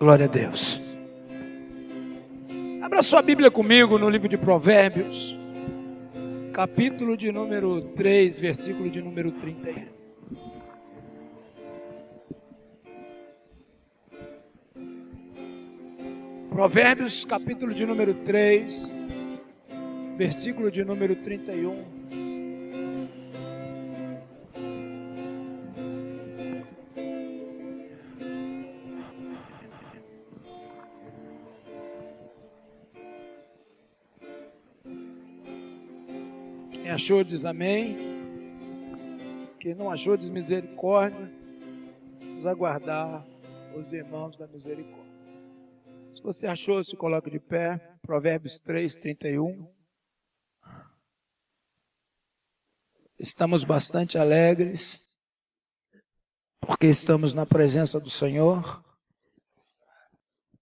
Glória a Deus. Abra sua Bíblia comigo no livro de Provérbios, capítulo de número 3, versículo de número 31. Provérbios, capítulo de número 3, versículo de número 31. Quem achou diz amém. Quem não achou diz misericórdia. Vamos aguardar os irmãos da misericórdia. Se você achou, se coloque de pé. Provérbios 3, 31. Estamos bastante alegres, porque estamos na presença do Senhor.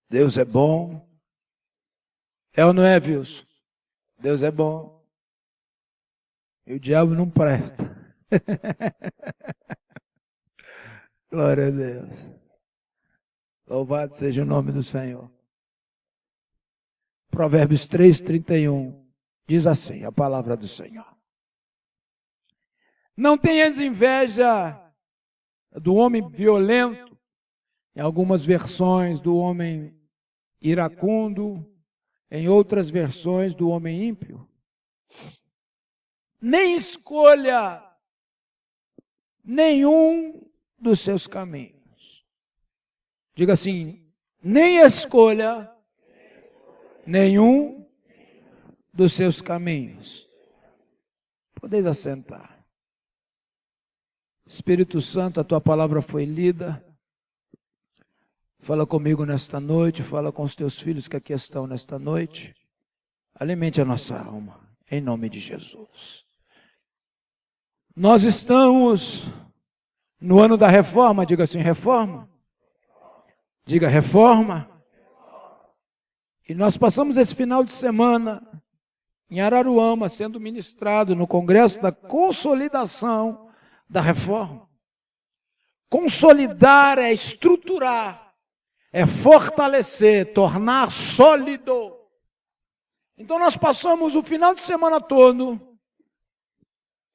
Deus é bom. É ou não é, Wilson? Deus é bom. E o diabo não presta. Glória a Deus. Louvado seja o nome do Senhor. Provérbios 3, 31. Diz assim a palavra do Senhor. Não tenhas inveja do homem violento, em algumas versões do homem iracundo, em outras versões do homem ímpio. Nem escolha nenhum dos seus caminhos. Diga assim, nem escolha nenhum dos seus caminhos. Podeis assentar. Espírito Santo, a tua palavra foi lida. Fala comigo nesta noite, fala com os teus filhos que aqui estão nesta noite. Alimente a nossa alma, em nome de Jesus. Nós estamos no ano da reforma, diga assim, reforma. Diga reforma. E nós passamos esse final de semana em Araruama, sendo ministrado no Congresso da Consolidação da Reforma. Consolidar é estruturar, é fortalecer, tornar sólido. Então nós passamos o final de semana todo,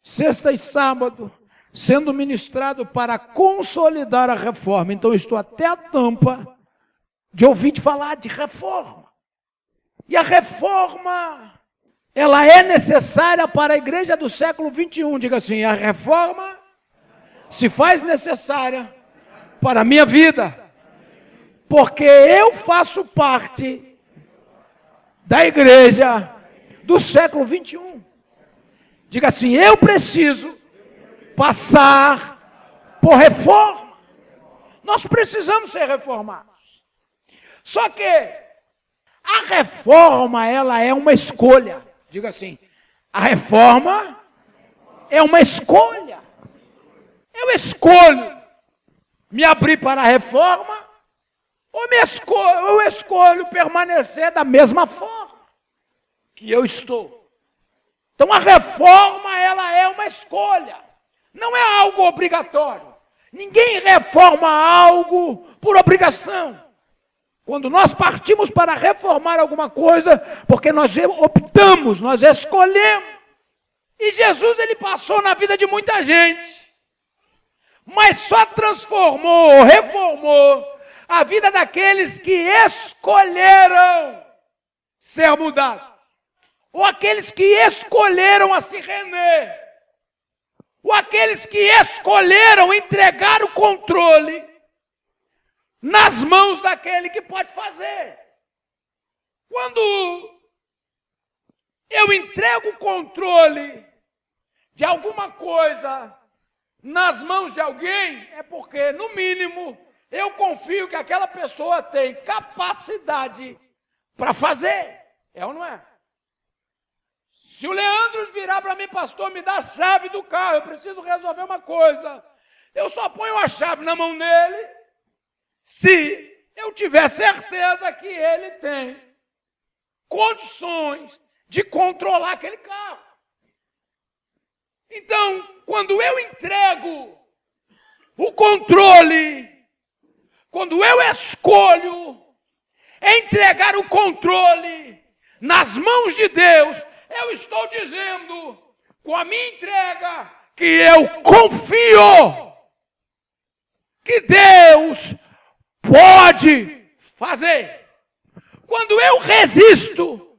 sexta e sábado, sendo ministrado para consolidar a reforma. Então eu estou até a tampa de ouvir falar de reforma. E a reforma, ela é necessária para a igreja do século 21. Diga assim, a reforma se faz necessária para a minha vida. Porque eu faço parte da igreja do século 21. Diga assim, eu preciso passar por reforma. Nós precisamos ser reformados. Só que a reforma, ela é uma escolha. Diga assim, a reforma é uma escolha. Eu escolho me abrir para a reforma ou eu escolho permanecer da mesma forma que eu estou. Então a reforma, ela é uma escolha, não é algo obrigatório. Ninguém reforma algo por obrigação. Quando nós partimos para reformar alguma coisa, porque nós optamos, nós escolhemos. E Jesus, ele passou na vida de muita gente, mas só transformou, reformou a vida daqueles que escolheram ser mudados. Ou aqueles que escolheram a se render, ou aqueles que escolheram entregar o controle nas mãos daquele que pode fazer. Quando eu entrego o controle de alguma coisa nas mãos de alguém, é porque, no mínimo, eu confio que aquela pessoa tem capacidade para fazer. É ou não é? Se o Leandro virar para mim, pastor, me dá a chave do carro, eu preciso resolver uma coisa. Eu só ponho a chave na mão dele se eu tiver certeza que ele tem condições de controlar aquele carro. Então, quando eu entrego o controle quando eu escolho entregar o controle nas mãos de Deus, eu estou dizendo, com a minha entrega, que eu confio que Deus pode fazer. Quando eu resisto,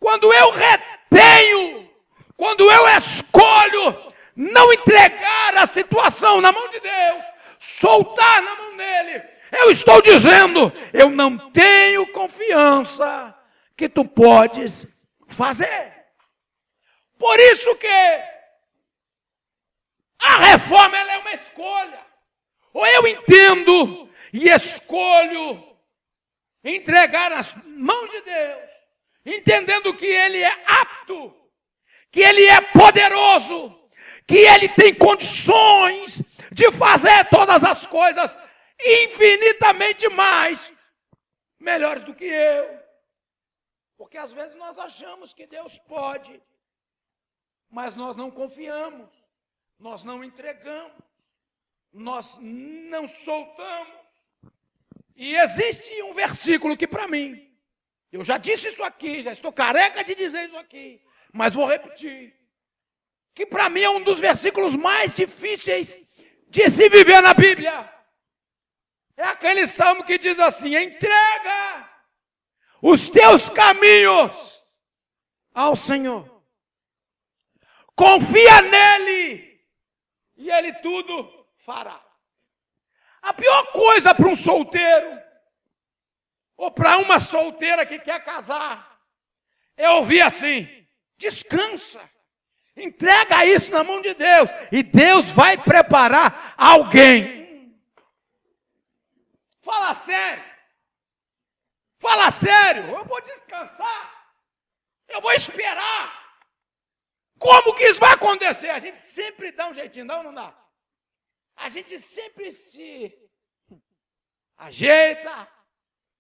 quando eu retenho, quando eu escolho não entregar a situação na mão de Deus, soltar na mão dele, eu estou dizendo, eu não tenho confiança que tu podes fazer. Por isso que a reforma ela é uma escolha. Ou eu entendo e escolho entregar nas mãos de Deus, entendendo que Ele é apto, que Ele é poderoso, que Ele tem condições de fazer todas as coisas infinitamente mais, melhores do que eu. Porque às vezes nós achamos que Deus pode, mas nós não confiamos, nós não entregamos, nós não soltamos. E existe um versículo que para mim, eu já disse isso aqui, já estou careca de dizer isso aqui, mas vou repetir, que para mim é um dos versículos mais difíceis de se viver na Bíblia. É aquele salmo que diz assim: entrega os teus caminhos ao Senhor, confia nele e ele tudo fará. A pior coisa para um solteiro ou para uma solteira que quer casar é ouvir assim: descansa, entrega isso na mão de Deus e Deus vai preparar alguém. Fala sério. Fala sério. Eu vou descansar. Eu vou esperar. Como que isso vai acontecer? A gente sempre dá um jeitinho, não, não dá? A gente sempre se ajeita,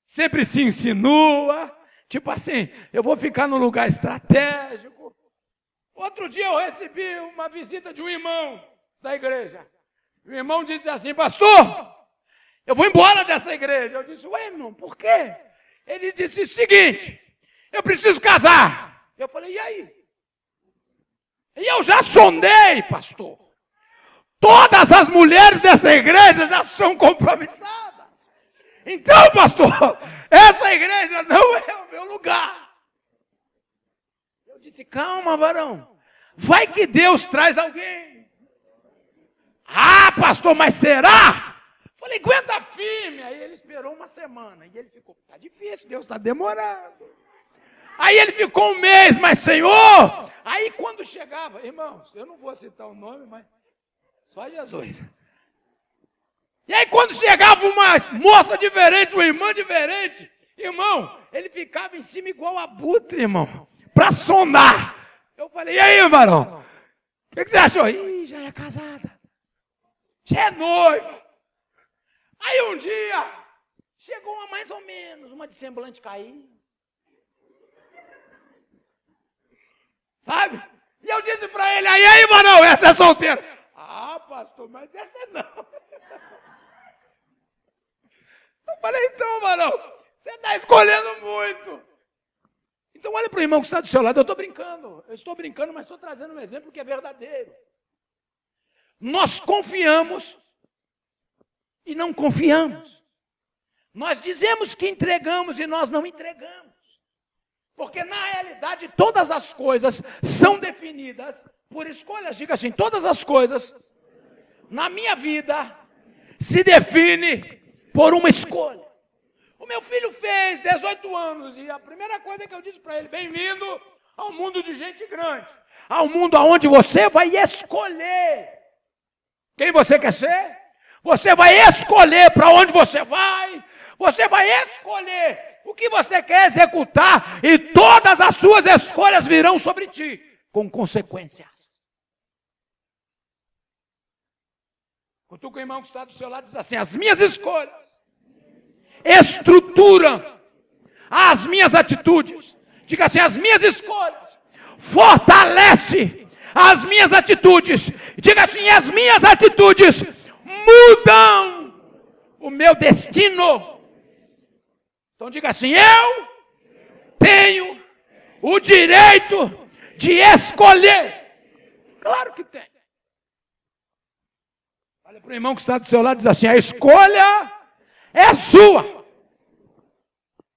sempre se insinua. Tipo assim, eu vou ficar num lugar estratégico. Outro dia eu recebi uma visita de um irmão da igreja. O irmão disse assim: pastor, eu vou embora dessa igreja. Eu disse: ué, irmão, por quê? Ele disse o seguinte: eu preciso casar. Eu falei: e aí? E eu já sondei, pastor. Todas as mulheres dessa igreja já são compromissadas. Então, pastor, essa igreja não é o meu lugar. Eu disse: calma, varão. Vai que Deus traz alguém. Ah, pastor, mas será? Falei: aguenta firme. Aí ele esperou uma semana. E ele ficou: tá difícil, Deus está demorando. Aí ele ficou um mês: mas Senhor. Aí quando chegava, irmãos, eu não vou citar o nome, mas só Jesus. E aí quando chegava uma moça diferente, uma irmã diferente, irmão, ele ficava em cima igual abutre, irmão, para sondar. Eu falei: e aí, varão? O que você achou? Ih, já é casada. Já é noiva. Aí um dia, chegou uma mais ou menos, uma de semblante caído. Sabe? E eu disse para ele: aí, varão, essa é solteira. Ah, pastor, mas essa não. Eu falei: então, varão, você está escolhendo muito. Então olha para o irmão que está do seu lado. Eu estou brincando, mas estou trazendo um exemplo que é verdadeiro. Nós confiamos e não confiamos. Nós dizemos que entregamos e nós não entregamos. Porque na realidade todas as coisas são definidas por escolhas. Diga assim: todas as coisas na minha vida se definem por uma escolha. O meu filho fez 18 anos e a primeira coisa que eu disse para ele: bem-vindo ao mundo de gente grande. Ao mundo onde você vai escolher quem você quer ser. Você vai escolher para onde você vai. Você vai escolher o que você quer executar. E todas as suas escolhas virão sobre ti com consequências. Cutuca o irmão que está do seu lado e diz assim: as minhas escolhas estruturam as minhas atitudes. Diga assim: as minhas escolhas fortalecem as minhas atitudes. Diga assim: as minhas atitudes mudam o meu destino. Então diga assim: eu tenho o direito de escolher. Claro que tem. Olha para o irmão que está do seu lado e diz assim: a escolha é sua.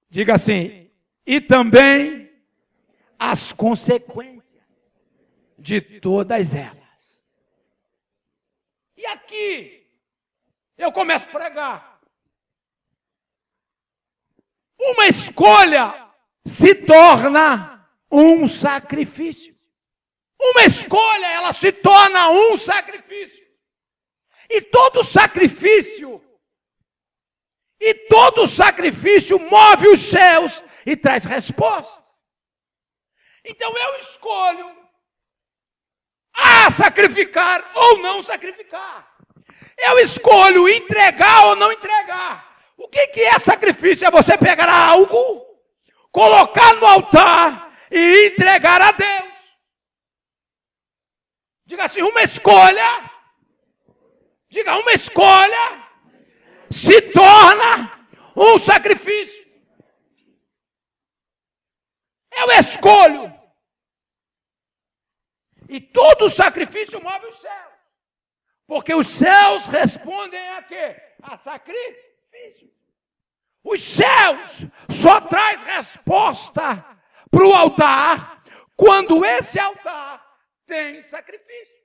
Diga assim: e também as consequências de todas elas. E aqui eu começo a pregar. Uma escolha se torna um sacrifício. Uma escolha, ela se torna um sacrifício. E todo sacrifício move os céus e traz resposta. Então eu escolho sacrificar ou não sacrificar. Eu escolho entregar ou não entregar. O que é sacrifício? É você pegar algo, colocar no altar e entregar a Deus. Diga assim: uma escolha. Diga, uma escolha se torna um sacrifício. Eu escolho. E todo sacrifício move os céus. Porque os céus respondem a quê? A sacrifício. Os céus só traz resposta para o altar quando esse altar tem sacrifício.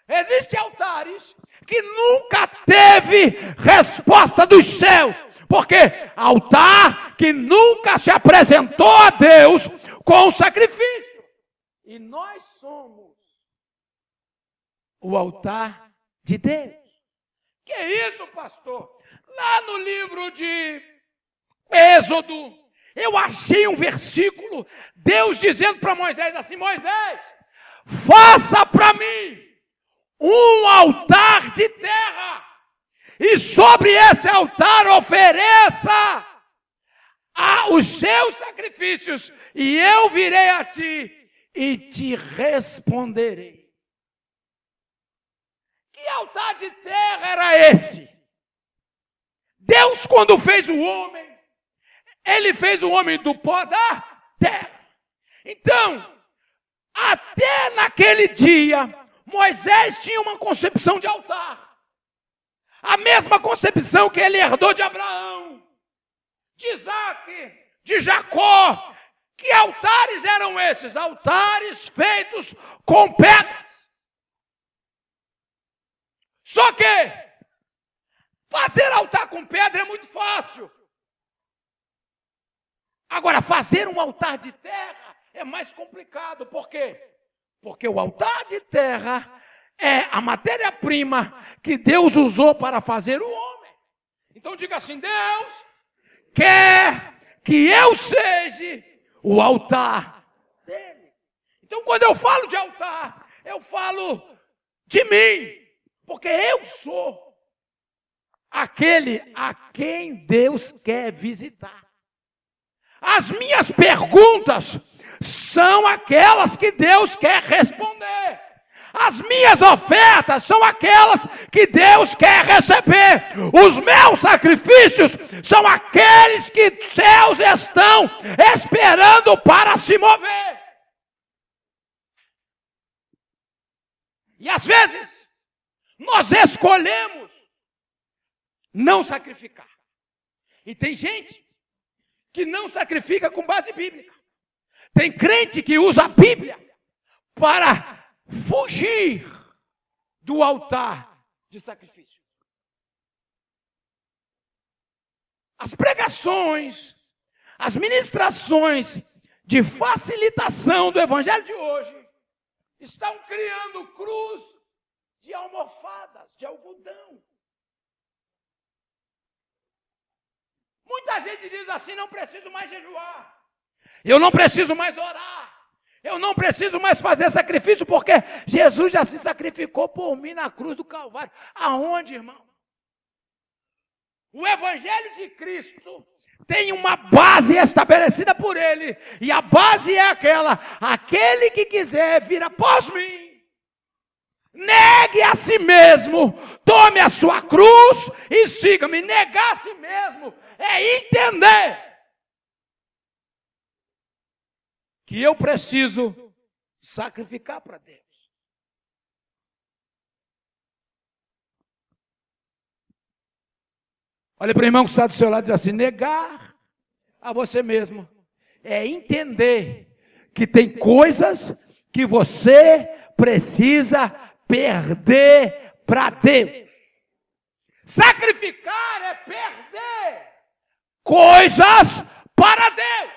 Existem altares que nunca teve resposta dos céus. Porque altar que nunca se apresentou a Deus com sacrifício. E nós somos o altar de Deus. Que é isso, pastor? Lá no livro de Êxodo, eu achei um versículo, Deus dizendo para Moisés assim: Moisés, faça para mim um altar de terra, e sobre esse altar ofereça os seus sacrifícios, e eu virei a ti e te responderei. Que altar de terra era esse? Deus, quando fez o homem, Ele fez o homem do pó da terra. Então, até naquele dia, Moisés tinha uma concepção de altar. A mesma concepção que ele herdou de Abraão, de Isaac, de Jacó. Que altares eram esses? Altares feitos com pedras. Só que fazer altar com pedra é muito fácil. Agora, fazer um altar de terra é mais complicado. Por quê? Porque o altar de terra é a matéria-prima que Deus usou para fazer o homem. Então diga assim: Deus quer que eu seja o altar dele. Então quando eu falo de altar, eu falo de mim. Porque eu sou aquele a quem Deus quer visitar. As minhas perguntas são aquelas que Deus quer responder. As minhas ofertas são aquelas que Deus quer receber. Os meus sacrifícios são aqueles que os céus estão esperando para se mover. E às vezes, nós escolhemos não sacrificar. E tem gente que não sacrifica com base bíblica. Tem crente que usa a Bíblia para fugir do altar de sacrifício. As pregações, as ministrações de facilitação do evangelho de hoje estão criando cruz de almofadas, de algodão. Muita gente diz assim: não preciso mais jejuar, eu não preciso mais orar, eu não preciso mais fazer sacrifício, porque Jesus já se sacrificou por mim na cruz do Calvário. Aonde, irmão? O Evangelho de Cristo tem uma base estabelecida por Ele, e a base é aquela: aquele que quiser vir após mim, negue a si mesmo, tome a sua cruz e siga-me. Negar a si mesmo é entender que eu preciso sacrificar para Deus. Olha para o irmão que está do seu lado e diz assim: negar a você mesmo é entender que tem coisas que você precisa perder para Deus. Sacrificar é perder coisas para Deus.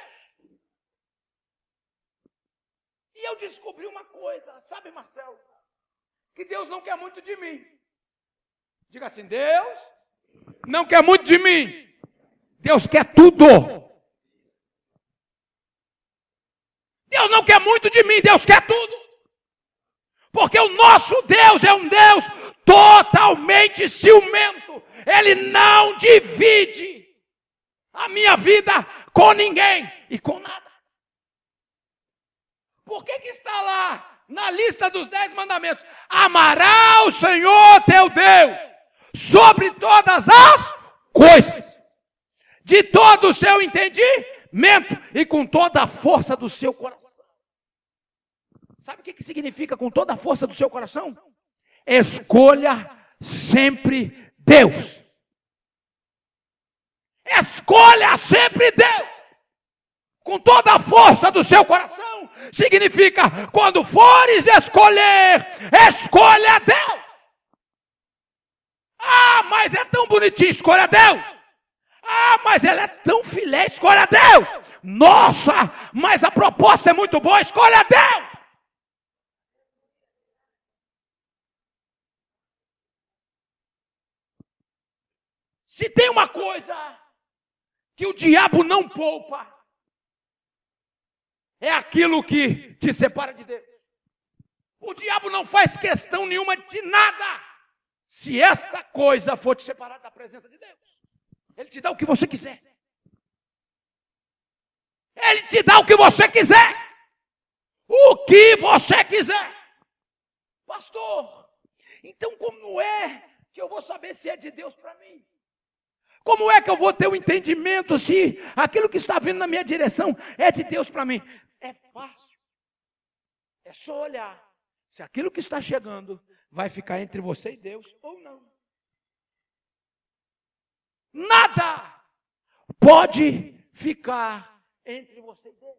E eu descobri uma coisa, sabe, Marcelo? Que Deus não quer muito de mim. Diga assim: Deus não quer muito de mim. Deus quer tudo. Deus não quer muito de mim, Deus quer tudo. Porque o nosso Deus é um Deus totalmente ciumento. Ele não divide a minha vida com ninguém e com nada. Por que está lá na lista dos 10 mandamentos? Amará o Senhor teu Deus sobre todas as coisas, de todo o seu entendimento e com toda a força do seu coração. Sabe o que significa com toda a força do seu coração? Escolha sempre Deus. Escolha sempre Deus. Com toda a força do seu coração, significa, quando fores escolher, escolha Deus. Ah, mas é tão bonitinho, escolha Deus. Ah, mas ela é tão filé, escolha Deus. Nossa, mas a proposta é muito boa, escolha Deus. Se tem uma coisa que o diabo não poupa, é aquilo que te separa de Deus. O diabo não faz questão nenhuma de nada, se esta coisa for te separar da presença de Deus. Ele te dá o que você quiser. Ele te dá o que você quiser. O que você quiser. Pastor, então como é que eu vou saber se é de Deus para mim? Como é que eu vou ter o entendimento se aquilo que está vindo na minha direção é de Deus para mim? É fácil. É só olhar se aquilo que está chegando vai ficar entre você e Deus ou não. Nada pode ficar entre você e Deus.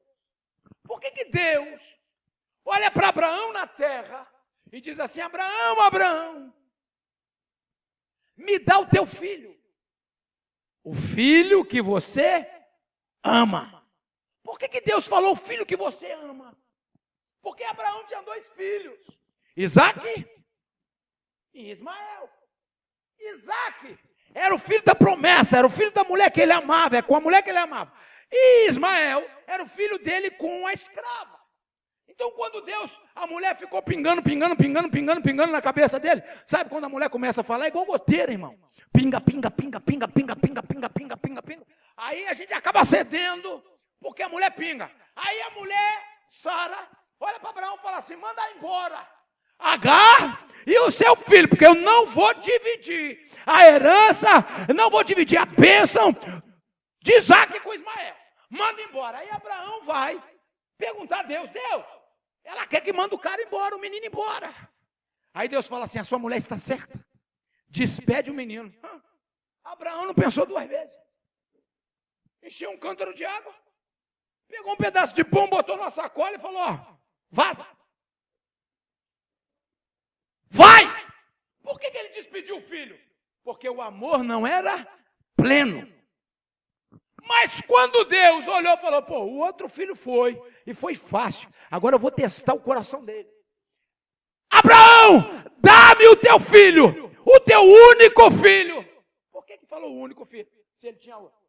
Por que Deus olha para Abraão na terra e diz assim: Abraão, Abraão, me dá o teu filho. O filho que você ama. Por que Deus falou o filho que você ama? Porque Abraão tinha 2 filhos. Isaac e Ismael. Isaac era o filho da promessa, era o filho da mulher que ele amava, é com a mulher que ele amava. E Ismael era o filho dele com a escrava. Então quando Deus, a mulher ficou pingando na cabeça dele. Sabe quando a mulher começa a falar? É igual goteira, irmão. Pinga. Aí a gente acaba cedendo, porque a mulher pinga. Aí a mulher, Sara, olha para Abraão e fala assim: manda embora Agar e o seu filho, porque eu não vou dividir a herança, não vou dividir a bênção de Isaac com Ismael. Manda embora. Aí Abraão vai perguntar a Deus: Deus, ela quer que manda o cara embora, o menino embora. Aí Deus fala assim: a sua mulher está certa. Despede o menino. Abraão não pensou 2 vezes. Encheu um cântaro de água, pegou um pedaço de pão, botou na sacola e falou: ó, vaza. Vai! Por que ele despediu o filho? Porque o amor não era pleno. Mas quando Deus olhou e falou: pô, o outro filho foi, e foi fácil. Agora eu vou testar o coração dele. Abraão, dá-me o teu filho, o teu único filho. Por que falou o único filho, se ele tinha outro?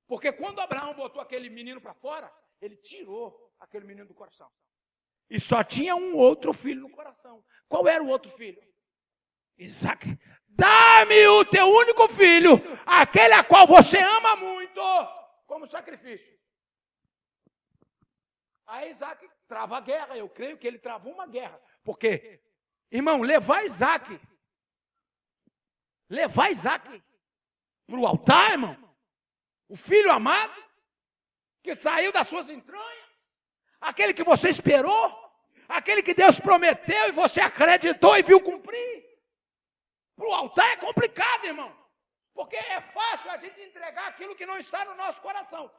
Porque quando Abraão botou aquele menino para fora, ele tirou aquele menino do coração. E só tinha um outro filho no coração. Qual era o outro filho? Isaac. Dá-me o teu único filho, aquele a qual você ama muito, como sacrifício. Aí Isaac trava a guerra. Eu creio que ele travou uma guerra. Porque Irmão, levar Isaac para o altar, irmão. O filho amado, que saiu das suas entranhas, aquele que você esperou, aquele que Deus prometeu e você acreditou e viu cumprir. Para o altar é complicado, irmão. Porque é fácil a gente entregar aquilo que não está no nosso coração.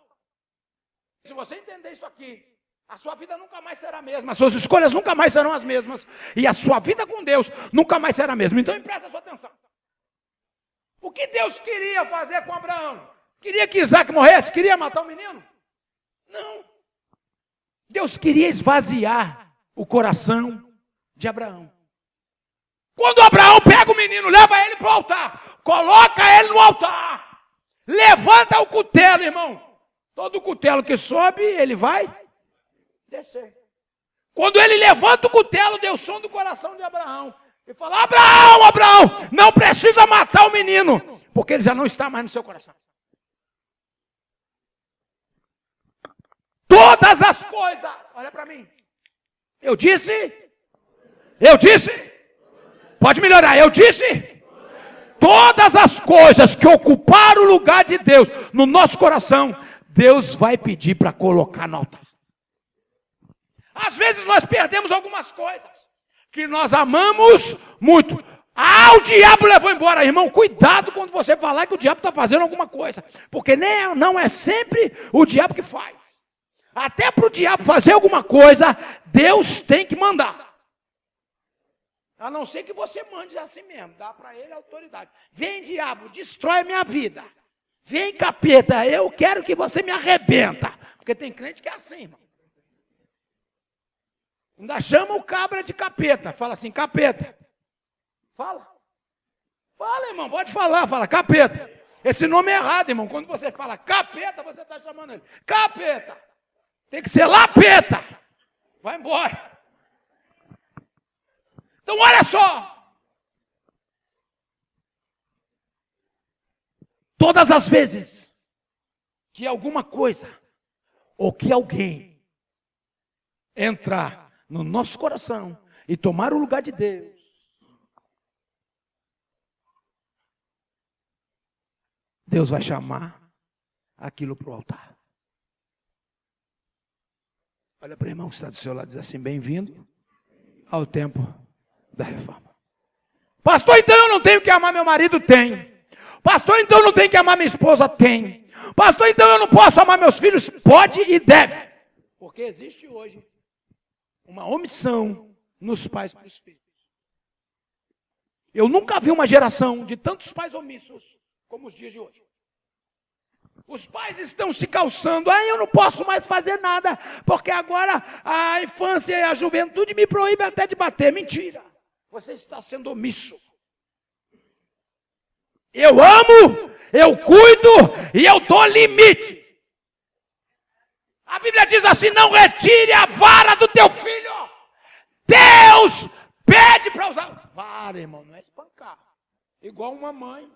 Se você entender isso aqui, a sua vida nunca mais será a mesma, as suas escolhas nunca mais serão as mesmas, e a sua vida com Deus nunca mais será a mesma. Então presta a sua atenção. O que Deus queria fazer com Abraão? Queria que Isaac morresse? Queria matar o menino? Não. Deus queria esvaziar o coração de Abraão. Quando Abraão pega o menino, leva ele para o altar, coloca ele no altar, levanta o cutelo, irmão. Todo cutelo que sobe, ele vai descer. Quando ele levanta o cutelo, deu som do coração de Abraão. Ele fala: Abraão, não precisa matar o menino, porque ele já não está mais no seu coração. Todas as coisas, olha para mim. Eu disse, pode melhorar, eu disse, todas as coisas que ocuparam o lugar de Deus no nosso coração, Deus vai pedir para colocar no altar. Às vezes nós perdemos algumas coisas que nós amamos muito. O diabo levou embora. Irmão, cuidado quando você falar que o diabo está fazendo alguma coisa, porque não é sempre o diabo que faz. Até para o diabo fazer alguma coisa, Deus tem que mandar. A não ser que você mande assim mesmo, dá para ele a autoridade. Vem, diabo, destrói a minha vida. Vem, capeta, eu quero que você me arrebenta. Porque tem crente que é assim, irmão. Ainda chama o cabra de capeta. Fala assim: capeta. Fala, irmão, pode falar. Fala, capeta. Esse nome é errado, irmão. Quando você fala capeta, você está chamando ele capeta. Tem que ser lapeta. Vai embora. Então olha só. Todas as vezes que alguma coisa ou que alguém entrar no nosso coração e tomar o lugar de Deus, Deus vai chamar aquilo para o altar. Olha para o irmão que está do seu lado e diz assim: bem-vindo ao tempo da reforma. Pastor, então eu não tenho que amar meu marido? Tem. Pastor, então eu não tenho que amar minha esposa? Tem. Pastor, então eu não posso amar meus filhos? Pode e deve. Porque existe hoje uma omissão nos pais para os filhos. Eu nunca vi uma geração de tantos pais omissos como os dias de hoje. Os pais estão se calçando: eu não posso mais fazer nada, porque agora a infância e a juventude me proíbem até de bater. Mentira. Você está sendo omisso. Eu amo, eu cuido e eu dou limite. A Bíblia diz assim: não retire a vara do teu filho. Deus pede para usar. Vara, irmão, não é espancar. Igual uma mãe.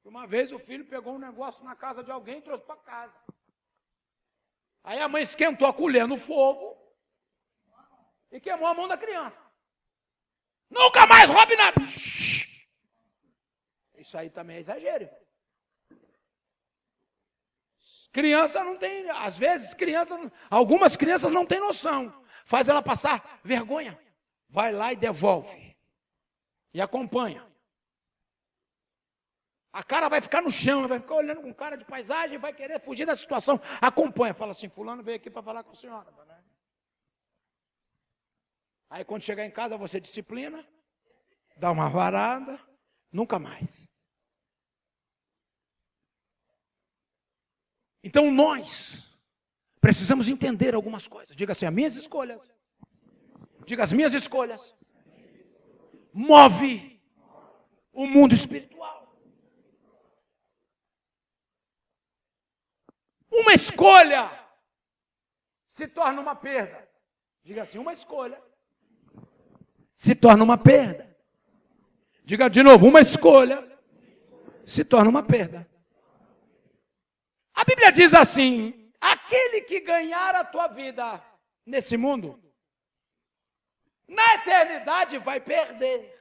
Uma vez o filho pegou um negócio na casa de alguém e trouxe para casa. Aí a mãe esquentou a colher no fogo e queimou a mão da criança. Nunca mais roube nada. Isso aí também é exagero. Criança não tem, às vezes algumas crianças não têm noção. Faz ela passar vergonha. Vai lá e devolve. E acompanha. A cara vai ficar no chão, vai ficar olhando com cara de paisagem, vai querer fugir da situação. Acompanha, fala assim: fulano veio aqui para falar com a senhora. Aí quando chegar em casa você disciplina, dá uma varada, nunca mais. Então nós precisamos entender algumas coisas. Diga assim: as minhas escolhas. Diga: as minhas escolhas move o mundo espiritual. Uma escolha se torna uma perda. Diga assim: uma escolha se torna uma perda. Diga de novo: uma escolha se torna uma perda. A Bíblia diz assim: aquele que ganhar a tua vida nesse mundo, na eternidade vai perder.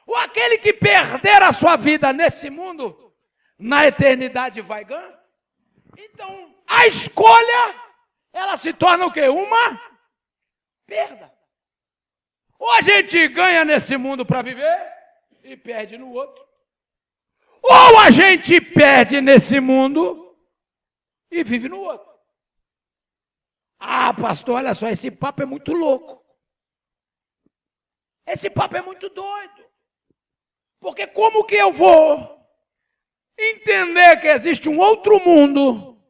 Ou aquele que perder a sua vida nesse mundo, na eternidade vai ganhar. Então, a escolha, ela se torna o quê? Uma perda. Ou a gente ganha nesse mundo para viver e perde no outro. Ou a gente perde nesse mundo e vive no outro. Ah, pastor, olha só, esse papo é muito louco. Esse papo é muito doido. Porque como que eu vou entender que existe um outro mundo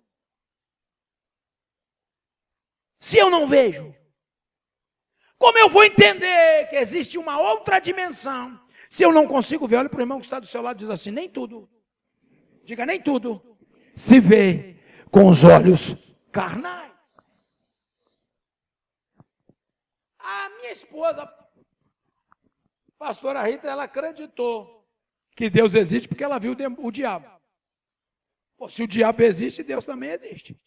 se eu não vejo? Como eu vou entender que existe uma outra dimensão se eu não consigo ver? Olha para o irmão que está do seu lado e diz assim: nem tudo, diga, nem tudo se vê com os olhos carnais. A minha esposa, pastora Rita, ela acreditou que Deus existe porque ela viu o diabo. Pô, se o diabo existe, Deus também existe.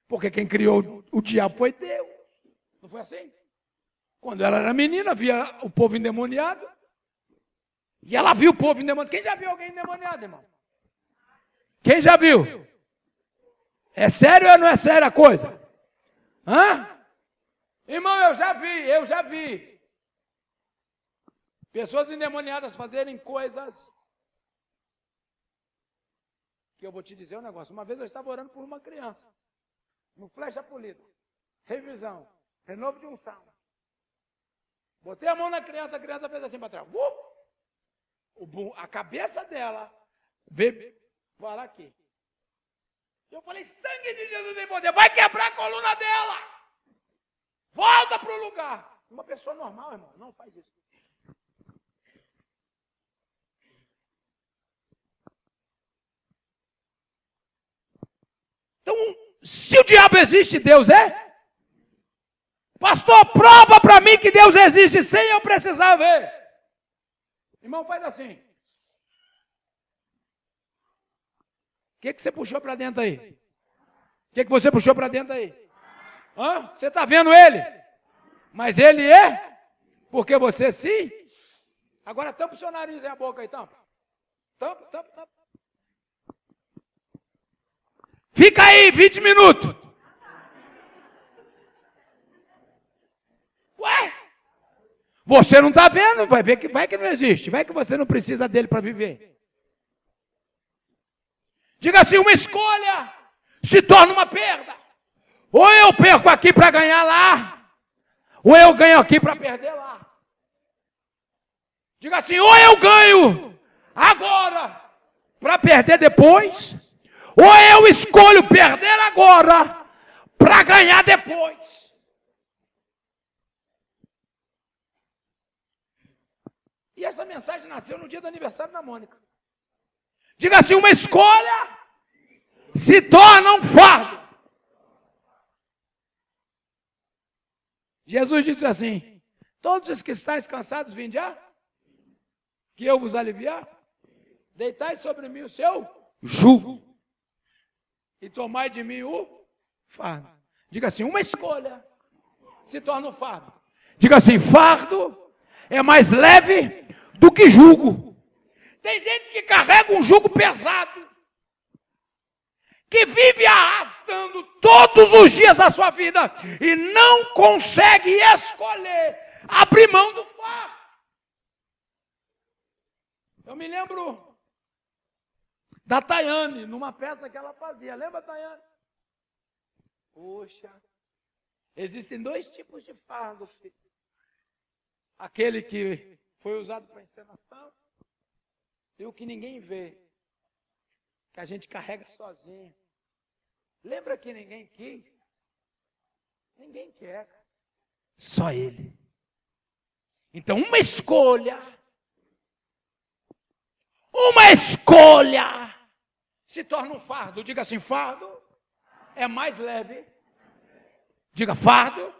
Porque quem criou o diabo foi Deus. Não foi assim? Quando ela era menina, via o povo endemoniado. E ela viu o povo endemoniado. Quem já viu alguém endemoniado, irmão? Quem já viu? É sério ou não é sério a coisa? Hã? Irmão, eu já vi. Pessoas endemoniadas fazerem coisas. Que eu vou te dizer um negócio. Uma vez eu estava orando por uma criança. No flecha polida. Revisão. Renovo de unção. Botei a mão na criança, a criança fez assim para trás. A cabeça dela veio para aqui. Eu falei: sangue de Jesus tem poder. Vai quebrar a coluna dela. Volta para o lugar. Uma pessoa normal, irmão, não faz isso. Então, se o diabo existe, Deus é? Pastor, prova para mim que Deus existe sem eu precisar ver. Irmão, faz assim. O que você puxou para dentro aí? O que você puxou para dentro aí? Hã? Você está vendo ele? Mas ele é? Porque você sim? Agora tampa o seu nariz e a boca aí, tampa. Tampa. Fica aí 20 minutos. Ué? Você não está vendo? Vai que não existe. Vai que você não precisa dele para viver. Diga assim: uma escolha se torna uma perda. Ou eu perco aqui para ganhar lá, ou eu ganho aqui para perder lá. Diga assim: ou eu ganho agora para perder depois, ou eu escolho perder agora para ganhar depois. E essa mensagem nasceu no dia do aniversário da Mônica. Diga assim: uma escolha se torna um fardo. Jesus disse assim: todos os que estáis cansados, vinde já, que eu vos aliviar. Deitai sobre mim o seu jugo e tomai de mim o fardo. Diga assim: uma escolha se torna um fardo. Diga assim: fardo é mais leve do que jugo. Tem gente que carrega um jugo pesado, que vive arrastando todos os dias da sua vida e não consegue escolher abrir mão do fardo. Eu me lembro da Tayane, numa peça que ela fazia. Lembra, Tayane? Poxa, existem dois tipos de fardo, filho. Aquele que foi usado para encenação e o que ninguém vê, que a gente carrega sozinho. Lembra que ninguém quis? Ninguém quer. Só ele. Então, uma escolha se torna um fardo. Diga assim: fardo é mais leve. Diga: fardo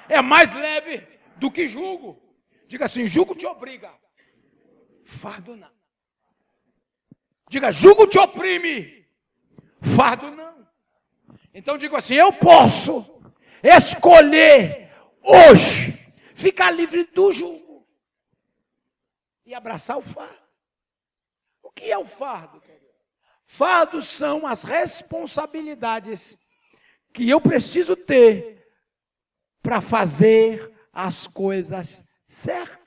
é mais leve do que jugo. Diga assim: jugo te obriga. Fardo não. Diga: jugo te oprime. Fardo não. Então digo assim: eu posso escolher hoje ficar livre do jugo e abraçar o fardo. O que é o fardo, querido? Fardos são as responsabilidades que eu preciso ter para fazer as coisas certas.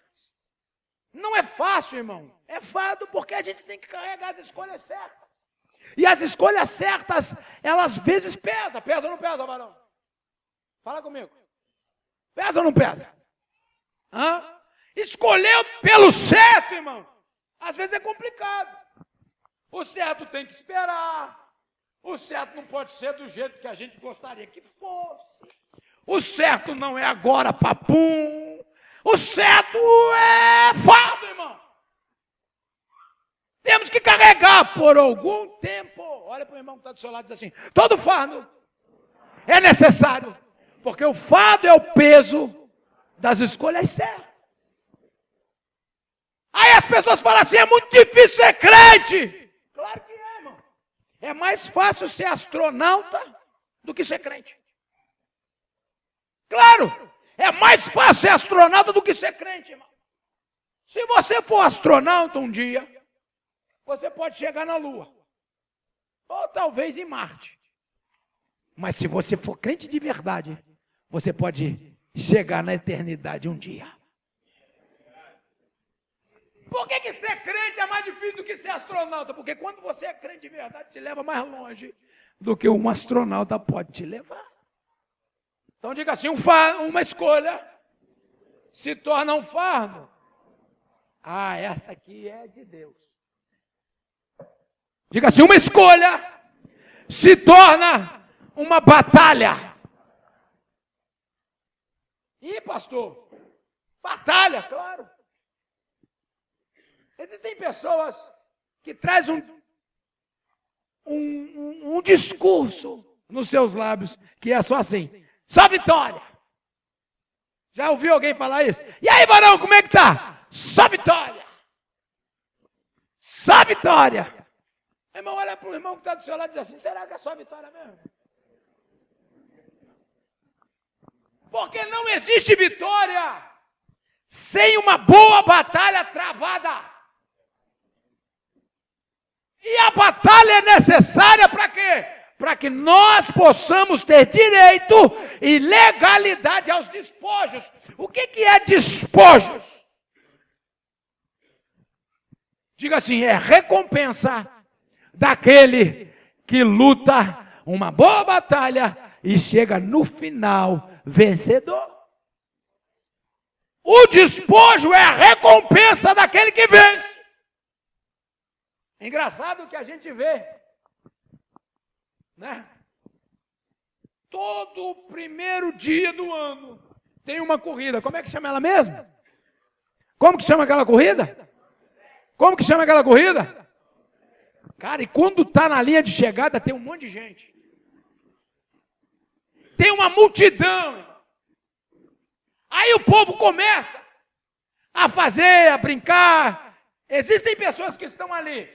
Não é fácil, irmão. É fardo porque a gente tem que carregar as escolhas certas. E as escolhas certas, elas às vezes pesam. Pesa ou não pesa, varão? Fala comigo. Pesa ou não pesa? Hã? Escolher pelo certo, irmão, às vezes é complicado. O certo tem que esperar. O certo não pode ser do jeito que a gente gostaria que fosse. O certo não é agora, papum. O certo é fardo, irmão. Temos que carregar por algum tempo. Olha para o irmão que está do seu lado e diz assim: todo fardo é necessário, porque o fardo é o peso das escolhas certas. Aí as pessoas falam assim: é muito difícil ser crente. Claro que é, irmão. É mais fácil ser astronauta do que ser crente. Claro, é mais fácil ser astronauta do que ser crente, irmão. Se você for astronauta um dia, você pode chegar na Lua. Ou talvez em Marte. Mas se você for crente de verdade, você pode chegar na eternidade um dia. Por que ser crente é mais difícil do que ser astronauta? Porque quando você é crente de verdade, te leva mais longe do que um astronauta pode te levar. Então diga assim: uma escolha se torna um fardo. Ah, essa aqui é de Deus. Diga assim: uma escolha se torna uma batalha. Ih, pastor, batalha, claro. Existem pessoas que trazem um discurso nos seus lábios que é só assim: só vitória. Já ouviu alguém falar isso? E aí, varão, como é que tá? Só vitória. Só vitória. Irmão, olha para o irmão que está do seu lado e diz assim: será que é só vitória mesmo? Porque não existe vitória sem uma boa batalha travada. E a batalha é necessária para quê? Para que nós possamos ter direito e legalidade aos despojos. O que é despojos? Diga assim: é recompensa daquele que luta uma boa batalha e chega no final vencedor. O despojo é a recompensa daquele que vence. É engraçado que a gente vê, né? Todo primeiro dia do ano tem uma corrida. Como é que chama ela mesmo? Como que chama aquela corrida? Como que chama aquela corrida? Cara, e quando está na linha de chegada tem um monte de gente. Tem uma multidão. Aí o povo começa a fazer, a brincar. Existem pessoas que estão ali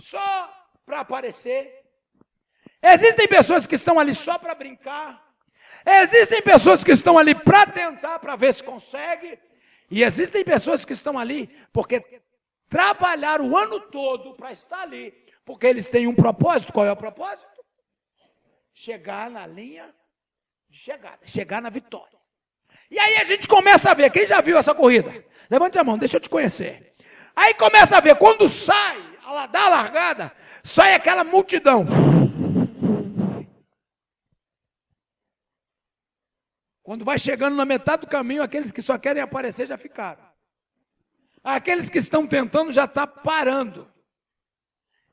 só para aparecer. Existem pessoas que estão ali só para brincar. Existem pessoas que estão ali para tentar, para ver se consegue. E existem pessoas que estão ali porque trabalharam o ano todo para estar ali, porque eles têm um propósito. Qual é o propósito? Chegar na linha de chegada, chegar na vitória. E aí a gente começa a ver, quem já viu essa corrida? Levante a mão, deixa eu te conhecer. Aí começa a ver, quando sai, ela dá a largada, sai aquela multidão. Quando vai chegando na metade do caminho, aqueles que só querem aparecer já ficaram. Aqueles que estão tentando já estão parando.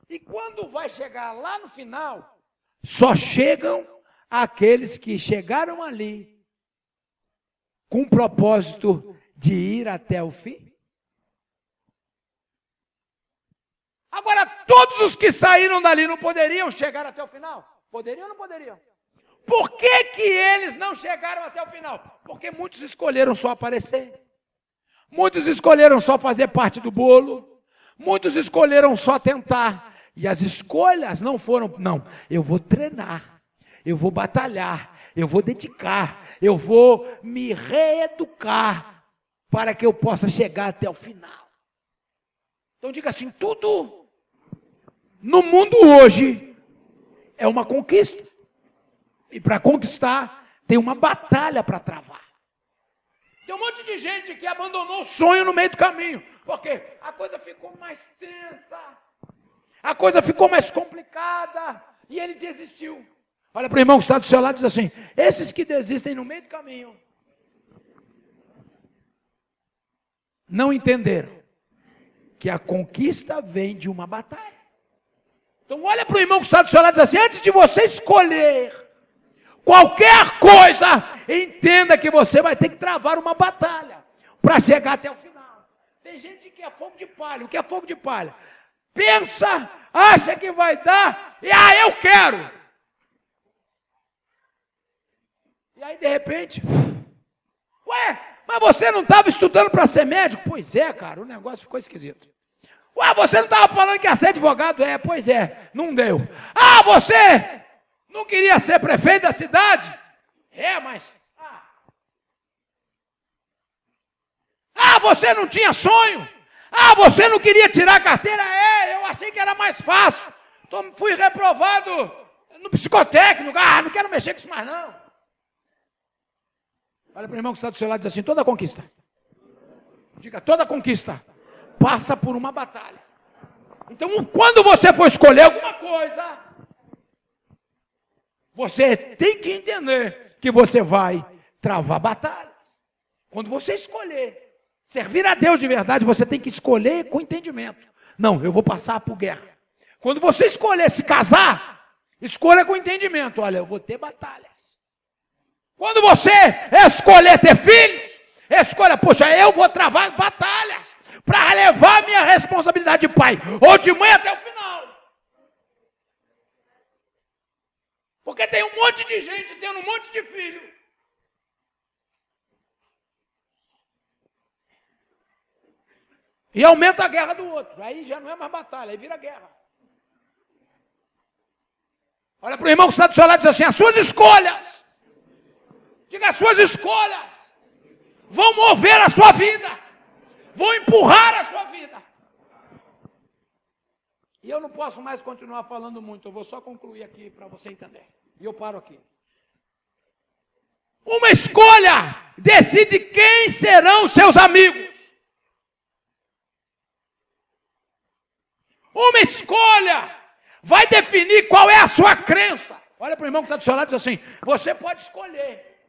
E quando vai chegar lá no final, só chegam aqueles que chegaram ali com o propósito de ir até o fim. Agora, todos os que saíram dali não poderiam chegar até o final? Poderiam ou não poderiam? Por que eles não chegaram até o final? Porque muitos escolheram só aparecer. Muitos escolheram só fazer parte do bolo. Muitos escolheram só tentar. E as escolhas não foram, não, eu vou treinar, eu vou batalhar, eu vou dedicar, eu vou me reeducar para que eu possa chegar até o final. Então diga assim, tudo no mundo hoje é uma conquista. E para conquistar, tem uma batalha para travar. Tem um monte de gente que abandonou o sonho no meio do caminho. Porque a coisa ficou mais tensa. A coisa ficou mais complicada. E ele desistiu. Olha para o irmão que está do seu lado e diz assim, esses que desistem no meio do caminho, não entenderam que a conquista vem de uma batalha. Então olha para o irmão que está do seu lado e diz assim, antes de você escolher qualquer coisa, entenda que você vai ter que travar uma batalha para chegar até o final. Tem gente que é fogo de palha. O que é fogo de palha? Pensa, acha que vai dar, e eu quero. E aí de repente, mas você não estava estudando para ser médico? Pois é, cara, o negócio ficou esquisito. Você não estava falando que ia ser advogado? Pois é, não deu. Você não queria ser prefeito da cidade? Mas... você não tinha sonho? Você não queria tirar a carteira? Eu achei que era mais fácil. Então fui reprovado no psicotécnico. Não quero mexer com isso mais não. Olha para o irmão que está do seu lado e diz assim, toda conquista. Diga, toda conquista passa por uma batalha. Então, quando você for escolher alguma coisa, você tem que entender que você vai travar batalhas. Quando você escolher servir a Deus de verdade, você tem que escolher com entendimento. Não, eu vou passar por guerra. Quando você escolher se casar, escolha com entendimento. Olha, eu vou ter batalhas. Quando você escolher ter filhos, escolha, eu vou travar batalhas para levar minha responsabilidade de pai, ou de mãe até o final. Porque tem um monte de gente tendo um monte de filho. E aumenta a guerra do outro. Aí já não é mais batalha, aí vira guerra. Olha para o irmão que está do seu lado e diz assim, as suas escolhas, diga, as suas escolhas vão mover a sua vida, vão empurrar a sua vida. E eu não posso mais continuar falando muito, eu vou só concluir aqui para você entender. E eu paro aqui. Uma escolha decide quem serão seus amigos. Uma escolha vai definir qual é a sua crença. Olha para o irmão que está do seu lado e diz assim, você pode escolher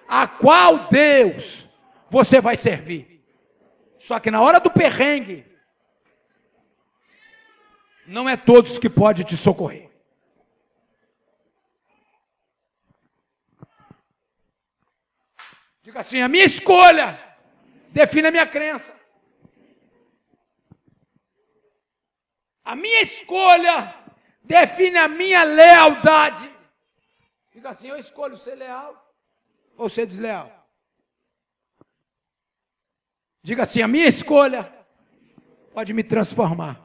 a qual Deus você vai servir. Só que na hora do perrengue, não é todos que podem te socorrer. Diga assim, a minha escolha define a minha crença. A minha escolha define a minha lealdade. Diga assim, eu escolho ser leal ou ser desleal. Diga assim, a minha escolha pode me transformar.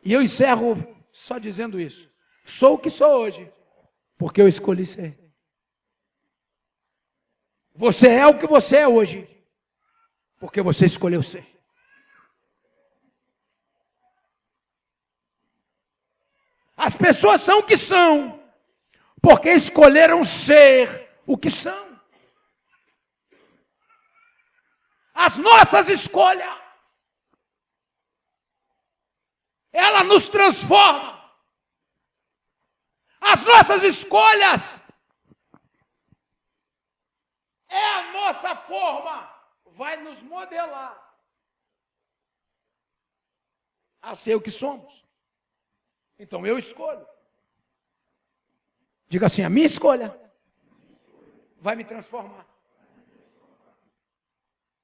E eu encerro só dizendo isso. Sou o que sou hoje, porque eu escolhi ser. Você é o que você é hoje, porque você escolheu ser. As pessoas são o que são, porque escolheram ser o que são. As nossas escolhas, ela nos transforma. As nossas escolhas é a nossa forma, vai nos modelar a ser o que somos. Então eu escolho. Diga assim, a minha escolha vai me transformar.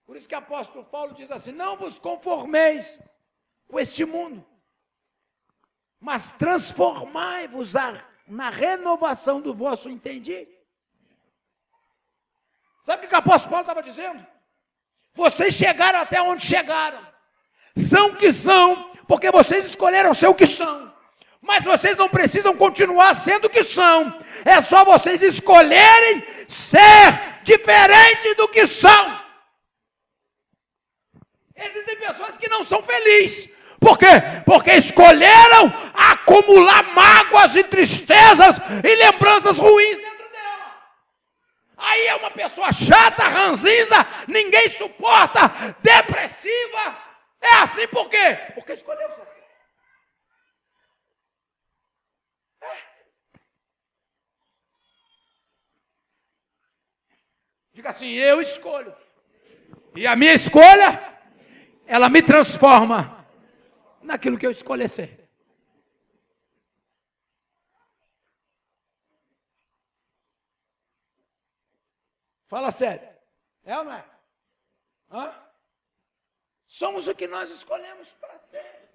Por isso que o apóstolo Paulo diz assim, não vos conformeis com este mundo, mas transformai-vos na renovação do vosso entendimento. Sabe o que o apóstolo Paulo estava dizendo? Vocês chegaram até onde chegaram. São o que são, porque vocês escolheram ser o que são. Mas vocês não precisam continuar sendo o que são. É só vocês escolherem ser diferente do que são. Existem pessoas que não são felizes. Por quê? Porque escolheram acumular mágoas e tristezas e lembranças ruins dentro dela. Aí é uma pessoa chata, ranzinza, ninguém suporta, depressiva. É assim por quê? Porque escolheu sofrer. Diga assim, eu escolho. E a minha escolha, ela me transforma naquilo que eu escolher ser. Fala sério. É ou não é? Hã? Somos o que nós escolhemos para ser.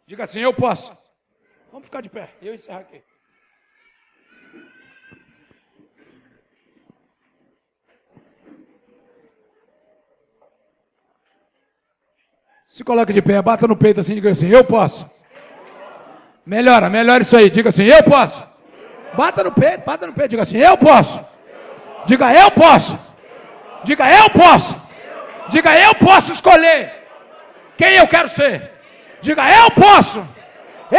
Diga assim, eu posso. Vamos ficar de pé, eu encerro aqui. Se coloque de pé, bata no peito assim, diga assim, eu posso. Melhora isso aí, diga assim, eu posso. Bata no peito, diga assim, eu posso. Diga, eu posso. Diga, eu posso. Diga, eu posso escolher quem eu quero ser. Diga, eu posso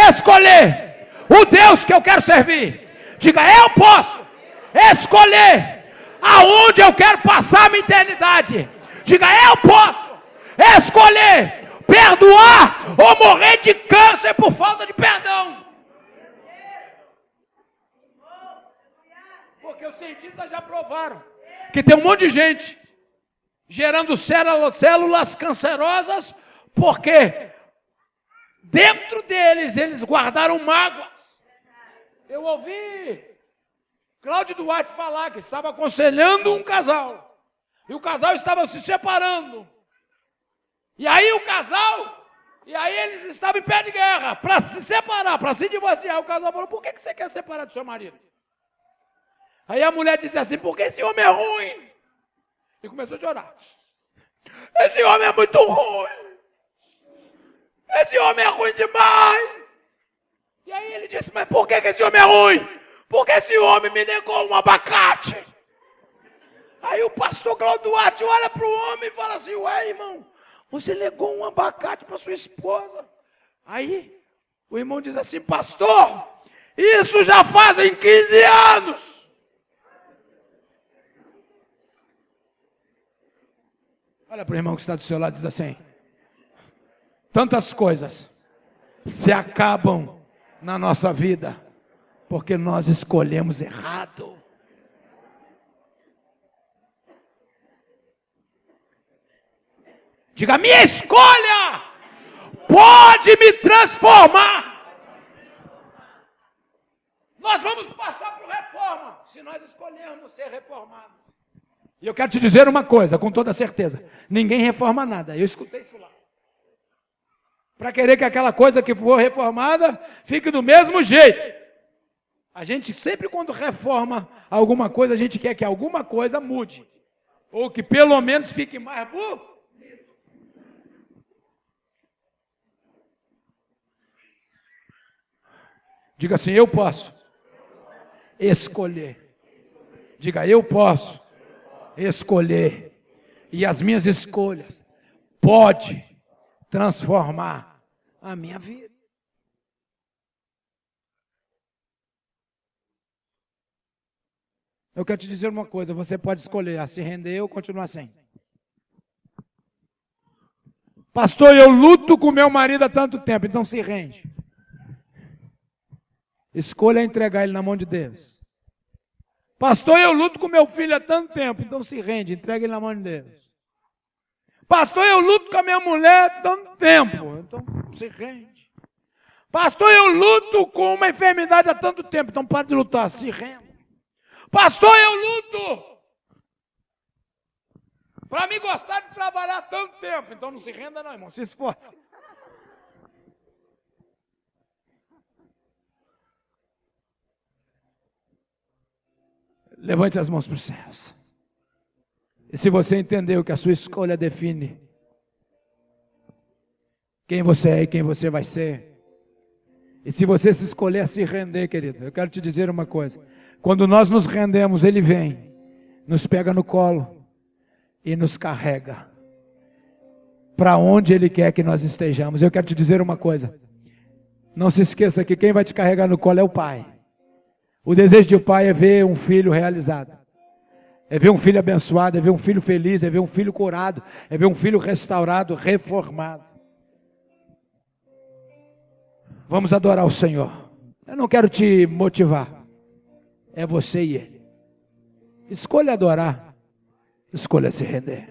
escolher o Deus que eu quero servir. Diga, eu posso escolher aonde eu quero passar a minha eternidade. Diga, eu posso escolher perdoar ou morrer de câncer por falta de perdão. Porque os cientistas já provaram que tem um monte de gente gerando células cancerosas porque dentro deles eles guardaram mágoas. Eu ouvi Cláudio Duarte falar que estava aconselhando um casal. E o casal estava se separando. E aí eles estavam em pé de guerra para se separar, para se divorciar. O casal falou, por que você quer separar do seu marido? Aí a mulher disse assim, porque esse homem é ruim. E começou a chorar. Esse homem é muito ruim. Esse homem é ruim demais. E aí ele disse, mas por que esse homem é ruim? Porque esse homem me negou um abacate. Aí o pastor Cláudio Duarte olha para o homem e fala assim, ué, irmão, você negou um abacate para sua esposa. Aí o irmão diz assim, pastor, isso já fazem 15 anos. Olha para o irmão que está do seu lado e diz assim, tantas coisas se acabam na nossa vida porque nós escolhemos errado. Diga, minha escolha pode me transformar. Nós vamos passar por reforma se nós escolhermos ser reformados. E eu quero te dizer uma coisa, com toda certeza. Ninguém reforma nada. Eu escutei isso lá. Para querer que aquela coisa que for reformada fique do mesmo jeito. A gente sempre quando reforma alguma coisa, a gente quer que alguma coisa mude. Ou que pelo menos fique mais bonito. Diga assim, eu posso escolher. Diga, eu posso escolher. E as minhas escolhas podem transformar a minha vida. Eu quero te dizer uma coisa, você pode escolher a se render ou continuar sem. Pastor, eu luto com meu marido há tanto tempo, então se rende. Escolha entregar ele na mão de Deus. Pastor, eu luto com meu filho há tanto tempo, então se rende, entrega ele na mão de Deus. Pastor, eu luto com a minha mulher há tanto tempo, então se rende. Pastor, eu luto com uma enfermidade há tanto tempo, então para de lutar, se rende. Pastor, eu luto para me gostar de trabalhar há tanto tempo, então não se renda não, irmão, se esforce. Levante as mãos para os céus. E se você entendeu que a sua escolha define quem você é e quem você vai ser. E se você se escolher a se render, querido, eu quero te dizer uma coisa. Quando nós nos rendemos, Ele vem, nos pega no colo e nos carrega para onde Ele quer que nós estejamos. Eu quero te dizer uma coisa. Não se esqueça que quem vai te carregar no colo é o Pai. O desejo de um pai é ver um filho realizado. É ver um filho abençoado, é ver um filho feliz, é ver um filho curado, é ver um filho restaurado, reformado. Vamos adorar o Senhor. Eu não quero te motivar. É você e Ele. Escolha adorar. Escolha se render.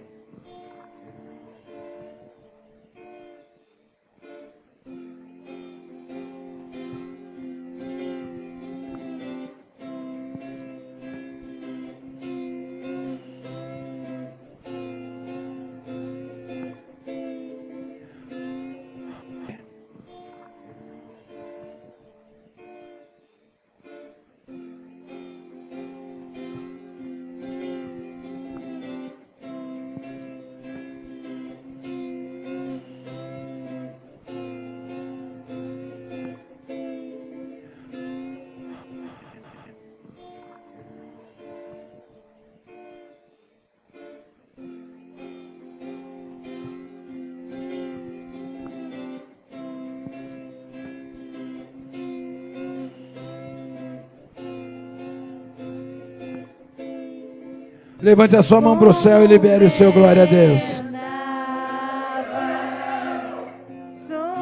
Levante a sua mão para o céu e libere o seu glória a Deus.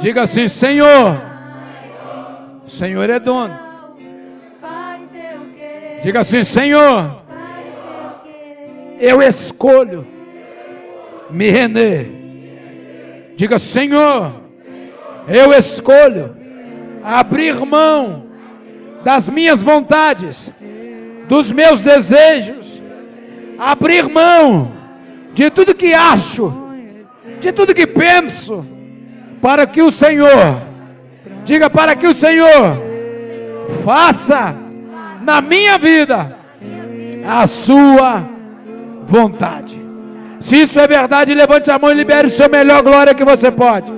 Diga assim: Senhor, o Senhor é dono. Diga assim: Senhor, eu escolho me render. Diga: Senhor, eu escolho abrir mão das minhas vontades, dos meus desejos, abrir mão de tudo que acho, de tudo que penso, para que o Senhor, diga, para que o Senhor faça na minha vida a sua vontade. Se isso é verdade, levante a mão e libere o seu melhor glória que você pode.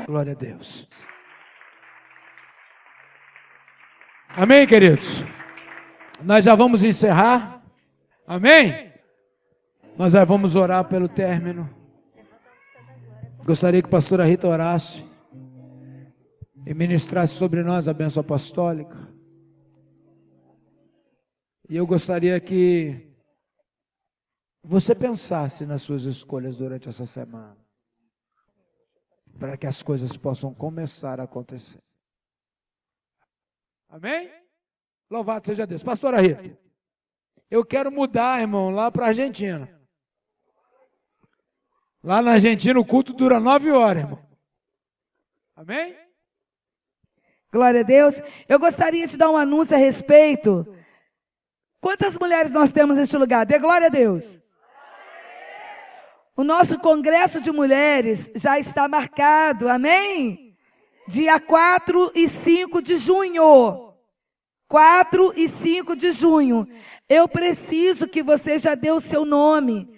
Glória a Deus. Amém, queridos? Nós já vamos encerrar. Amém? Nós já vamos orar pelo término. Gostaria que a pastora Rita orasse e ministrasse sobre nós a bênção apostólica. E eu gostaria que você pensasse nas suas escolhas durante essa semana, para que as coisas possam começar a acontecer. Amém? Louvado seja Deus. Pastora Rita, eu quero mudar, irmão, lá para a Argentina. Lá na Argentina o culto dura 9 horas, irmão. Amém? Glória a Deus. Eu gostaria de dar um anúncio a respeito. Quantas mulheres nós temos neste lugar? Dê glória a Deus. O nosso congresso de mulheres já está marcado, amém? Dia 4 e 5 de junho. 4 e 5 de junho. Eu preciso que você já dê o seu nome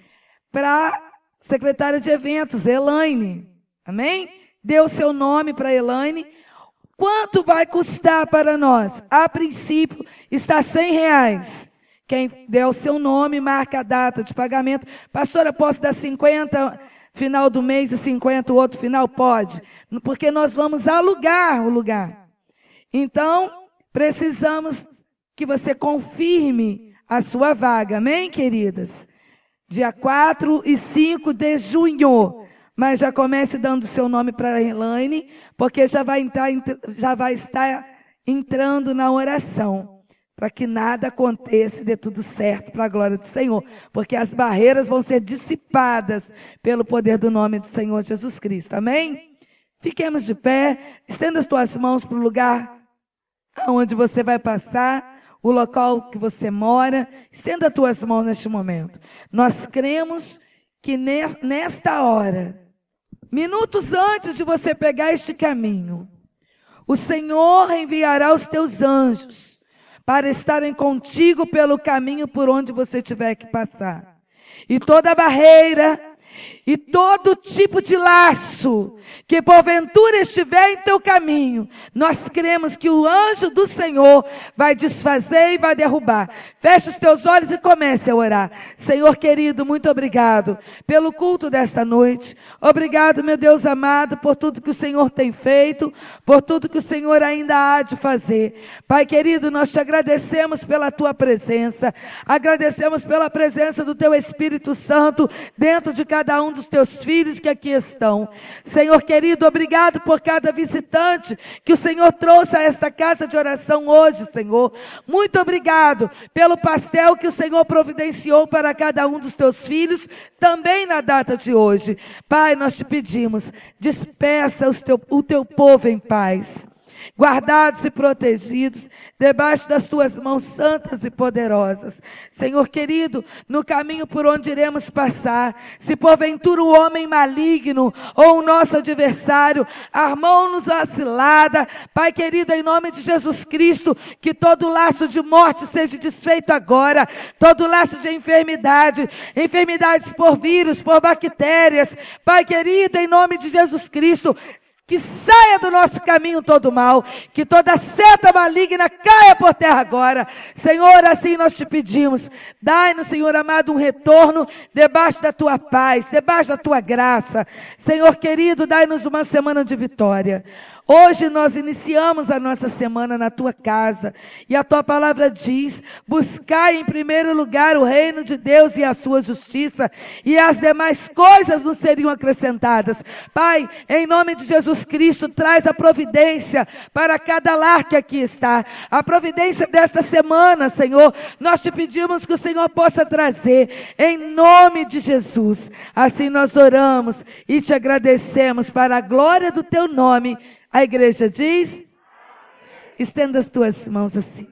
para a secretária de eventos, Elaine. Amém? Dê o seu nome para Elaine. Quanto vai custar para nós? A princípio, está R$100. Quem der o seu nome, marca a data de pagamento. Pastora, posso dar 50 final do mês e 50 o outro final? Pode. Porque nós vamos alugar o lugar. Então, precisamos que você confirme a sua vaga. Amém, queridas? Dia 4 e 5 de junho. Mas já comece dando seu nome para a Elaine, porque já vai estar entrando na oração. Para que nada aconteça e dê tudo certo para a glória do Senhor. Porque as barreiras vão ser dissipadas pelo poder do nome do Senhor Jesus Cristo. Amém? Fiquemos de pé. Estenda as tuas mãos para o lugar onde você vai passar, o local que você mora. Estenda as tuas mãos neste momento. Nós cremos que nesta hora, minutos antes de você pegar este caminho, o Senhor enviará os teus anjos para estarem contigo pelo caminho por onde você tiver que passar. E toda barreira E todo tipo de laço que porventura estiver em teu caminho, nós cremos que o anjo do Senhor vai desfazer e vai derrubar. Feche os teus olhos e comece a orar. Senhor querido, muito obrigado pelo culto desta noite. Obrigado, meu Deus amado, por tudo que o Senhor tem feito, por tudo que o Senhor ainda há de fazer. Pai querido, nós te agradecemos pela tua presença, agradecemos pela presença do teu Espírito Santo dentro de cada um dos teus filhos que aqui estão. Senhor querido, obrigado por cada visitante que o Senhor trouxe a esta casa de oração hoje, Senhor. Muito obrigado pelo pastel que o Senhor providenciou para cada um dos teus filhos, também na data de hoje. Pai, nós te pedimos, despeça o teu povo em paz, guardados e protegidos, debaixo das tuas mãos santas e poderosas. Senhor querido, no caminho por onde iremos passar, se porventura o homem maligno ou o nosso adversário armou-nos a cilada, Pai querido, em nome de Jesus Cristo, que todo laço de morte seja desfeito agora, todo laço de enfermidade, enfermidades por vírus, por bactérias, Pai querido, em nome de Jesus Cristo, que saia do nosso caminho todo mal, que toda seta maligna caia por terra agora. Senhor, assim nós te pedimos, dai-nos, Senhor amado, um retorno debaixo da tua paz, debaixo da tua graça. Senhor querido, dai-nos uma semana de vitória. Hoje nós iniciamos a nossa semana na tua casa, e a tua palavra diz, buscai em primeiro lugar o reino de Deus e a sua justiça, e as demais coisas nos seriam acrescentadas. Pai, em nome de Jesus Cristo, traz a providência para cada lar que aqui está, a providência desta semana, Senhor, nós te pedimos que o Senhor possa trazer, em nome de Jesus. Assim nós oramos e te agradecemos para a glória do teu nome. A igreja diz, estenda as tuas mãos assim,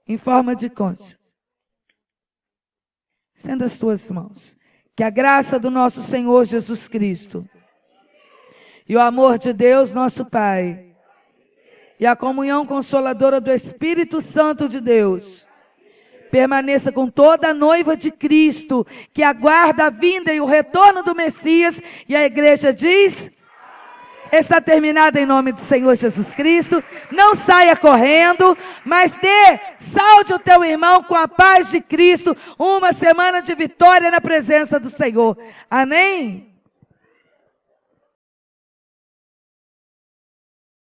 em forma de concha. Estenda as tuas mãos. Que a graça do nosso Senhor Jesus Cristo, e o amor de Deus, nosso Pai, e a comunhão consoladora do Espírito Santo de Deus, permaneça com toda a noiva de Cristo, que aguarda a vinda e o retorno do Messias. E a igreja diz, está terminado em nome do Senhor Jesus Cristo. Não saia correndo, mas saúde o teu irmão com a paz de Cristo. Uma semana de vitória na presença do Senhor. Amém?